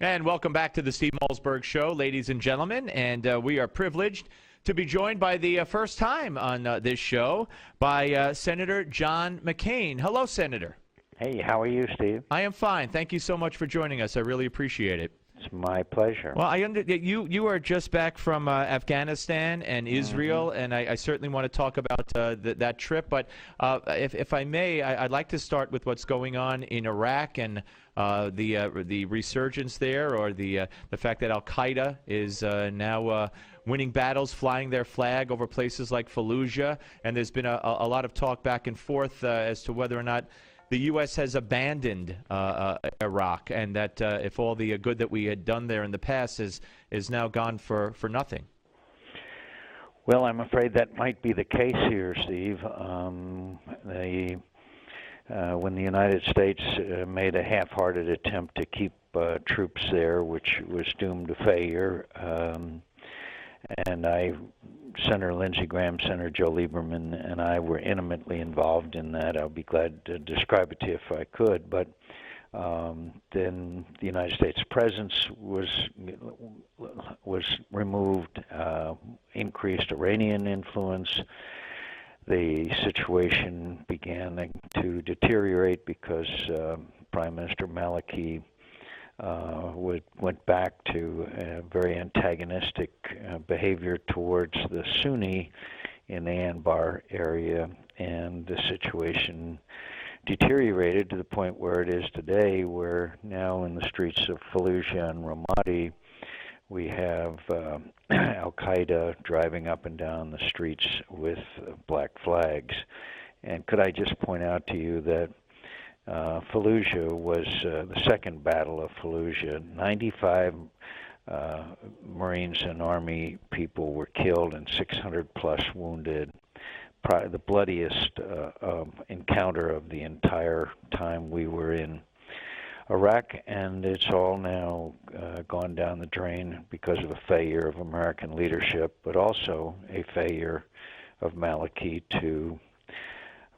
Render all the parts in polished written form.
And welcome back to the Steve Malzberg Show, ladies and gentlemen. And we are privileged to be joined by the first time on this show by Senator John McCain. Hello, Senator. Hey, how are you, Steve? I am fine. Thank you so much for joining us. I really appreciate it. It's my pleasure. Well, you are just back from Afghanistan and Israel, and I certainly want to talk about that trip. But if I may, I'd like to start with what's going on in Iraq and the resurgence there, or the fact that Al-Qaeda is now winning battles, flying their flag over places like Fallujah. And there's been a lot of talk back and forth as to whether or not the U.S. has abandoned Iraq, and that if all the good that we had done there in the past is now gone for nothing. Well, I'm afraid that might be the case here, Steve. When the United States made a half-hearted attempt to keep troops there, which was doomed to failure, and Senator Lindsey Graham, Senator Joe Lieberman, and I were intimately involved in that. I'll be glad to describe it to you if I could. But then the United States presence was removed, increased Iranian influence. The situation began to deteriorate because Prime Minister Maliki went back to a very antagonistic behavior towards the Sunni in the Anbar area, and the situation deteriorated to the point where it is today, where now in the streets of Fallujah and Ramadi we have Al-Qaeda driving up and down the streets with black flags. And could I just point out to you that Fallujah was the second battle of Fallujah. 95 Marines and Army people were killed and 600 plus wounded. Probably the bloodiest encounter of the entire time we were in Iraq, and it's all now gone down the drain because of a failure of American leadership, but also a failure of Maliki to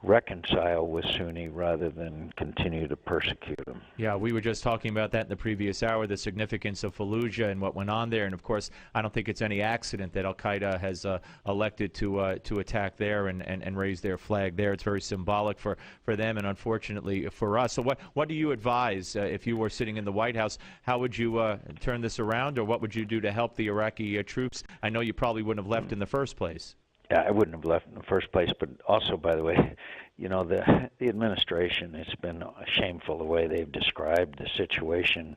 reconcile with Sunni rather than continue to persecute them. Yeah, we were just talking about that in the previous hour, the significance of Fallujah and what went on there. And of course, I don't think it's any accident that Al-Qaeda has elected to attack there and raise their flag there. It's very symbolic for them and unfortunately for us. So what do you advise if you were sitting in the White House? How would you turn this around, or what would you do to help the Iraqi troops? I know you probably wouldn't have left in the first place. Yeah, I wouldn't have left in the first place, but also, by the way, you know, the administration, it's been shameful the way they've described the situation.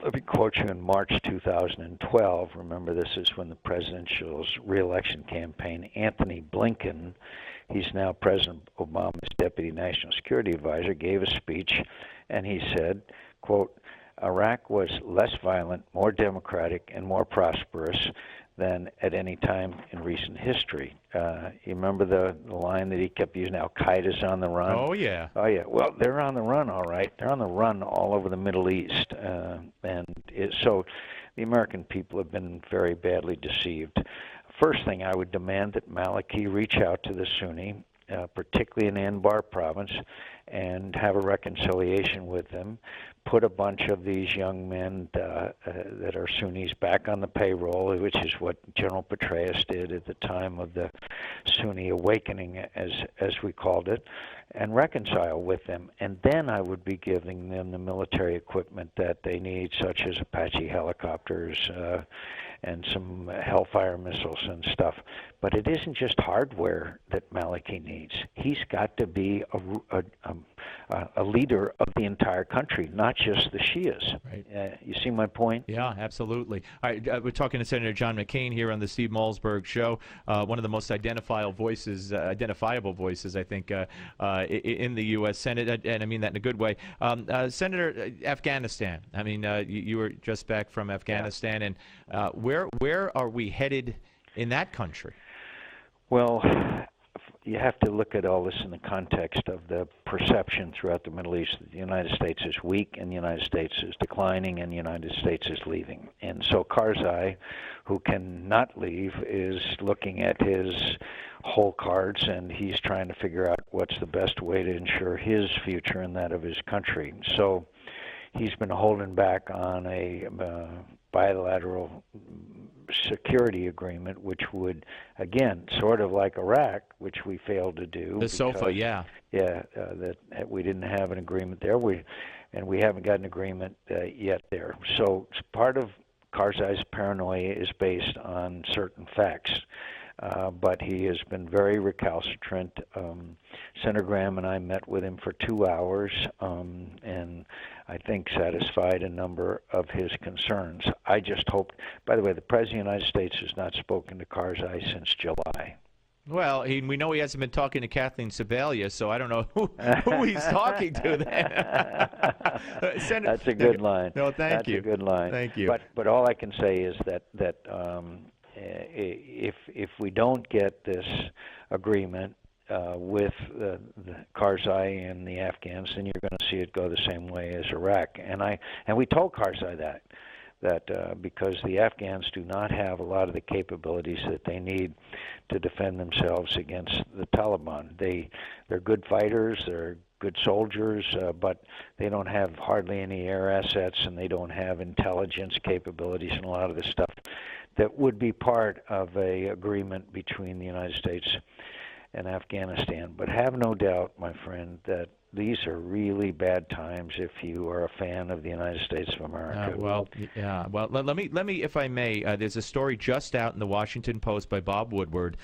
Let me quote you in March 2012. Remember, this is when the presidential re-election campaign, Anthony Blinken, he's now President Obama's Deputy National Security Advisor, gave a speech, and he said, quote, Iraq was less violent, more democratic, and more prosperous than at any time in recent history. You remember the line that he kept using, Al-Qaeda's on the run? Oh, yeah. Oh, yeah. Well, they're on the run, all right. They're on the run all over the Middle East. So the American people have been very badly deceived. First thing, I would demand that Maliki reach out to the Sunni, particularly in Anbar province, and have a reconciliation with them, put a bunch of these young men that are Sunnis back on the payroll, which is what General Petraeus did at the time of the Sunni awakening, as we called it, and reconcile with them. And then I would be giving them the military equipment that they need, such as Apache helicopters and some Hellfire missiles and stuff. But it isn't just hardware that Maliki needs. He's got to be a leader of the entire country, not just the Shias. Right. You see my point? Yeah, absolutely. All right, we're talking to Senator John McCain here on the Steve Malzberg Show, one of the most identifiable voices, I think, in the U.S. Senate, and I mean that in a good way. Senator, Afghanistan. I mean, you were just back from Afghanistan, and where are we headed in that country? Well, you have to look at all this in the context of the perception throughout the Middle East that the United States is weak and the United States is declining and the United States is leaving. And so Karzai, who cannot leave, is looking at his whole cards, and he's trying to figure out what's the best way to ensure his future and that of his country. So he's been holding back on a bilateral security agreement, which would, again, sort of like Iraq, which we failed to do. The SOFA, yeah. Yeah, that we didn't have an agreement there. We haven't got an agreement yet there. So part of Karzai's paranoia is based on certain facts. But he has been very recalcitrant. Senator Graham and I met with him for 2 hours, and I think satisfied a number of his concerns. I just hoped, by the way, the President of the United States has not spoken to Karzai since July. Well, we know he hasn't been talking to Kathleen Sebelius, so I don't know who he's talking to then. That's a good line. No, thank you. That's a good line. Thank you. But all I can say is that if we don't get this agreement with the Karzai and the Afghans, then you're going to see it go the same way as Iraq. And we told Karzai that because the Afghans do not have a lot of the capabilities that they need to defend themselves against the Taliban. They're good fighters, they're good soldiers, but they don't have hardly any air assets, and they don't have intelligence capabilities and a lot of the stuff that would be part of a agreement between the United States and Afghanistan. But have no doubt, my friend, that these are really bad times if you are a fan of the United States of America. Well, let me, if I may. There's a story just out in the Washington Post by Bob Woodward.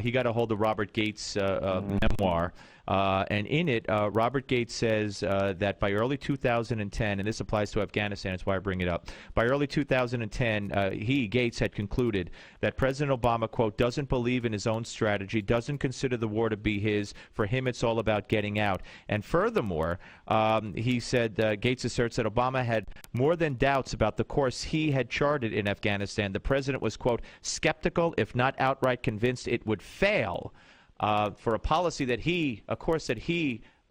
He got a hold of Robert Gates' memoir. And in it, Robert Gates says that by early 2010, and this applies to Afghanistan, that's why I bring it up, by early 2010, Gates, had concluded that President Obama, quote, doesn't believe in his own strategy, doesn't consider the war to be his. For him, it's all about getting out. And furthermore, he said, Gates asserts that Obama had more than doubts about the course he had charted in Afghanistan. The president was, quote, skeptical, if not outright convinced it would fail. For a policy that he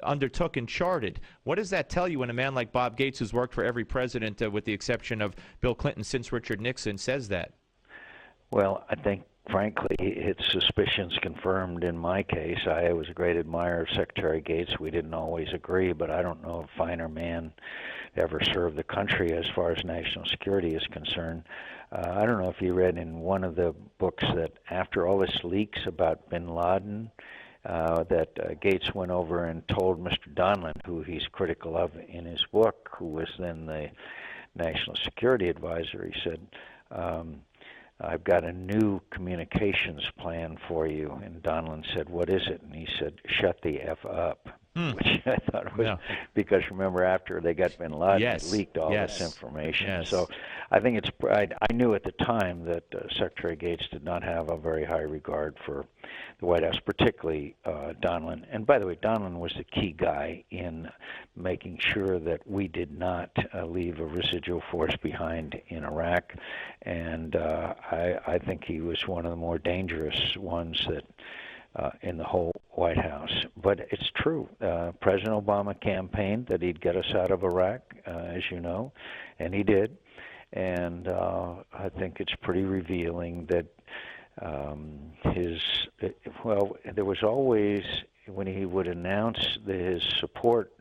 undertook and charted. What does that tell you when a man like Bob Gates, who's worked for every president with the exception of Bill Clinton since Richard Nixon, says that? Well, I think, frankly, its suspicions confirmed in my case. I was a great admirer of Secretary Gates. We didn't always agree, but I don't know a finer man ever served the country as far as national security is concerned. I don't know if you read in one of the books that after all this leaks about bin Laden, that Gates went over and told Mr. Donlan, who he's critical of in his book, who was then the national security advisor, he said, I've got a new communications plan for you. And Donlan said, what is it? And he said, shut the F up. Which I thought was because remember after they got bin Laden, it leaked all this information. So I think it's I knew at the time that Secretary Gates did not have a very high regard for the White House, particularly Donlan. And by the way, Donlan was the key guy in making sure that we did not leave a residual force behind in Iraq. And I think he was one of the more dangerous ones that in the whole White House. But it's true. President Obama campaigned that he'd get us out of Iraq, as you know, and he did. And I think it's pretty revealing that there was always, when he would announce his support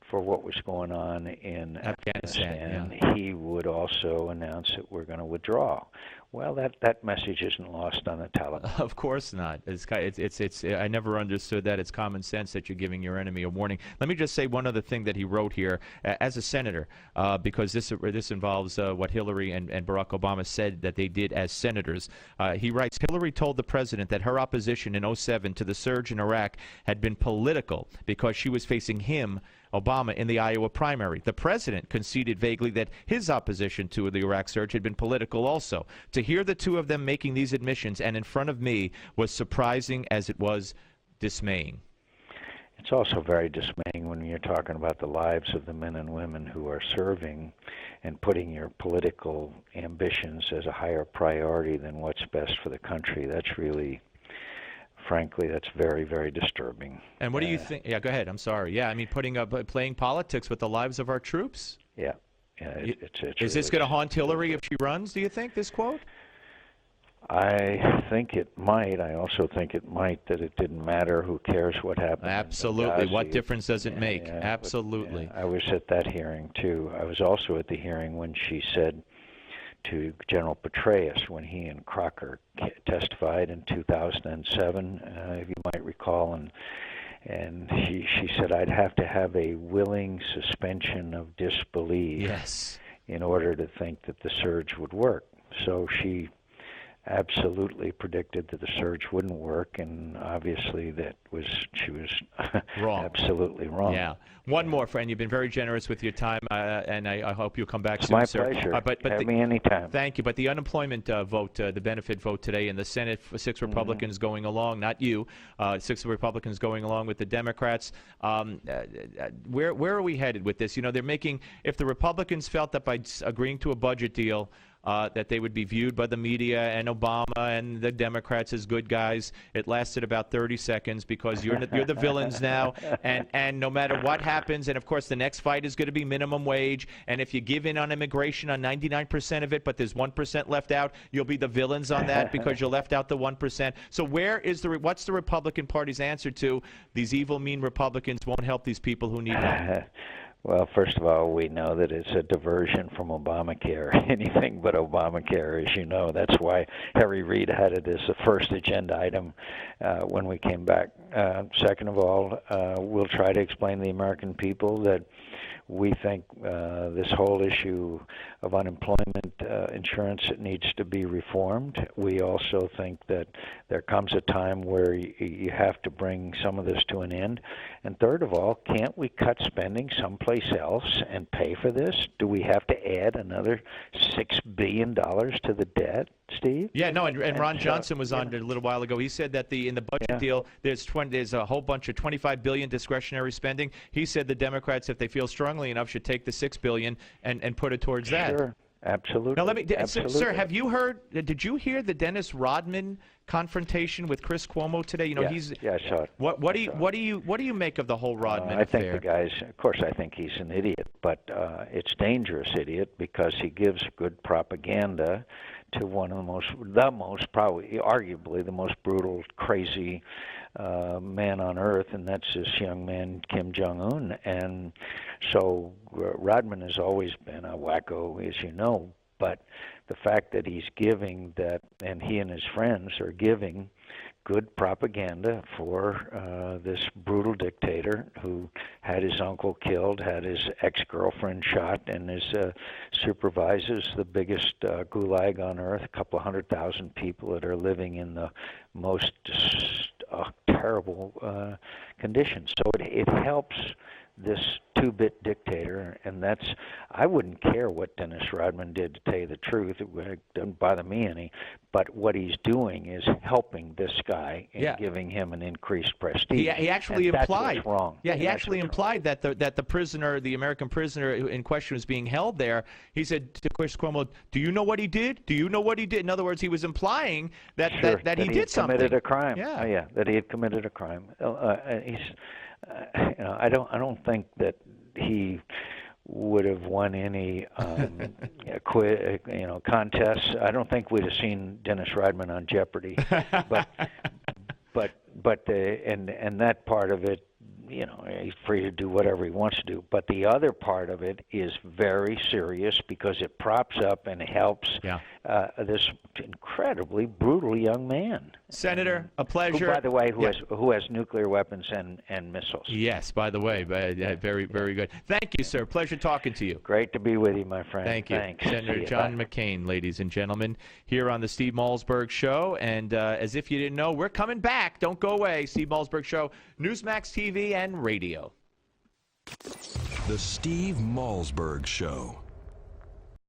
for what was going on in Afghanistan, he would also announce that we're going to withdraw. Well, that message isn't lost on the Taliban. Of course not. It's I never understood that. It's common sense that you're giving your enemy a warning. Let me just say one other thing that he wrote here as a senator, because this involves what Hillary and Barack Obama said that they did as senators. He writes, Hillary told the president that her opposition in 2007 to the surge in Iraq had been political because she was facing him, Obama, in the Iowa primary. The president conceded vaguely that his opposition to the Iraq surge had been political also. To hear the two of them making these admissions and in front of me was surprising as it was dismaying. It's also very dismaying when you're talking about the lives of the men and women who are serving and putting your political ambitions as a higher priority than what's best for the country. That's really... Frankly, that's very, very disturbing. And what do you think? Yeah, go ahead. I'm sorry. Yeah, I mean, playing politics with the lives of our troops. Yeah. Is this going to haunt Hillary if she runs? Do you think this quote? I think it might. I also think it might that it didn't matter. Who cares what happened? Absolutely. What difference does it make? Yeah, Absolutely. But, I was at that hearing, too. I was also at the hearing when she said to General Petraeus, when he and Crocker testified in 2007, if you might recall, and she said, I'd have to have a willing suspension of disbelief in order to think that the surge would work. So she absolutely predicted that the surge wouldn't work, and obviously she was wrong. Absolutely wrong. Yeah. One more, friend. You've been very generous with your time, and I hope you'll come back it's soon, my sir. Pleasure. Have me anytime. Thank you. But the unemployment vote, the benefit vote today in the Senate, 6 Republicans going along, not you, 6 Republicans going along with the Democrats. Where are we headed with this? You know, they're making, if the Republicans felt that by agreeing to a budget deal, that they would be viewed by the media and Obama and the Democrats as good guys. It lasted about 30 seconds because you're the villains now, and no matter what happens, and of course the next fight is going to be minimum wage, and if you give in on immigration on 99% of it, but there's 1% left out, you'll be the villains on that because you left out the 1%. So what's the Republican Party's answer to these evil, mean Republicans won't help these people who need help? Well, first of all, we know that it's a diversion from Obamacare, anything but Obamacare, as you know. That's why Harry Reid had it as the first agenda item when we came back. Second of all, we'll try to explain to the American people that we think this whole issue of unemployment insurance needs to be reformed. We also think that there comes a time where you have to bring some of this to an end. And third of all, can't we cut spending someplace else and pay for this? Do we have to add another $6 billion to the debt, Steve? Yeah, no, and Ron Johnson was on a little while ago. He said that in the budget deal, there's a whole bunch of $25 billion discretionary spending. He said the Democrats, if they feel strongly enough, should take the $6 billion and put it towards that. Sure, absolutely. Now, sir, have you heard? Did you hear the Dennis Rodman confrontation with Chris Cuomo today? You know, yeah, I saw it. What do you make of the whole Rodman I affair? think the guy's, of course, I think he's an idiot, but it's dangerous idiot because he gives good propaganda to one of the most probably, arguably the most brutal, crazy man on earth, and that's this young man Kim Jong-un. And so Rodman has always been a wacko, as you know, but the fact that he's giving that, and he and his friends are giving good propaganda for this brutal dictator who had his uncle killed, had his ex-girlfriend shot, and supervises the biggest gulag on earth, a couple of 100,000 people that are living in the most terrible conditions. So it helps this two-bit dictator, and I wouldn't care what Dennis Rodman did, to tell you the truth. It doesn't bother me any, but what he's doing is helping this guy and giving him an increased prestige. He actually implied that's what's wrong. Yeah, he actually implied that the prisoner, the American prisoner in question, was being held there. He said to Chris Cuomo, "Do you know what he did? Do you know what he did?" In other words, he was implying that he did something. Committed a crime. Yeah, that he had committed a crime. I don't think that he would have won any contests. I don't think we'd have seen Dennis Rodman on Jeopardy. But that part of it, he's free to do whatever he wants to do. But the other part of it is very serious because it props up and helps this incredibly brutal young man. Senator, a pleasure. Who, by the way, who has nuclear weapons and missiles. Yes, by the way, very, very good. Thank you, sir. Pleasure talking to you. Great to be with you, my friend. Thank you. Thanks. Senator John McCain, ladies and gentlemen, here on the Steve Malzberg Show. And as if you didn't know, we're coming back. Don't go away. Steve Malzberg Show, Newsmax TV and radio. The Steve Malzberg Show.